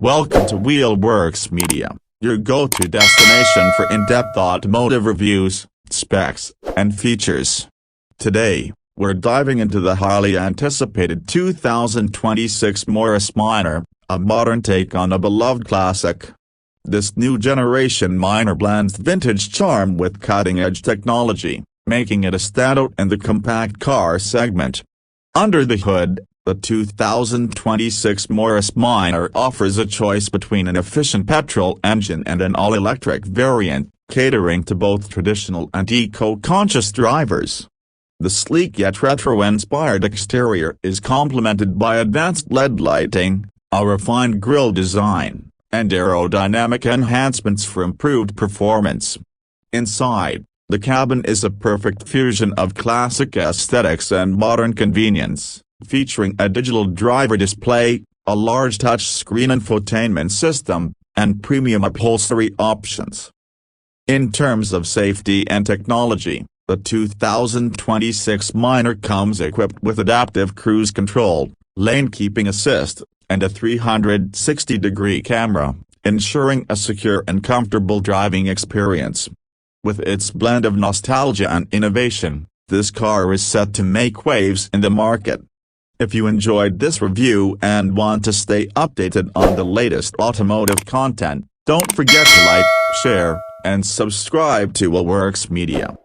Welcome to Wheelworks Media, your go-to destination for in-depth automotive reviews, specs, and features. Today, we're diving into the highly anticipated 2026 Morris Minor, a modern take on a beloved classic. This new generation Minor blends vintage charm with cutting-edge technology, making it a standout in the compact car segment. Under the hood, the 2026 Morris Minor offers a choice between an efficient petrol engine and an all-electric variant, catering to both traditional and eco-conscious drivers. The sleek yet retro-inspired exterior is complemented by advanced LED lighting, a refined grille design, and aerodynamic enhancements for improved performance. Inside, the cabin is a perfect fusion of classic aesthetics and modern convenience, featuring a digital driver display, a large touchscreen infotainment system, and premium upholstery options. In terms of safety and technology, the 2026 Minor comes equipped with adaptive cruise control, lane keeping assist, and a 360-degree camera, ensuring a secure and comfortable driving experience. With its blend of nostalgia and innovation, this car is set to make waves in the market. If you enjoyed this review and want to stay updated on the latest automotive content, don't forget to like, share, and subscribe to Wheelworks Media.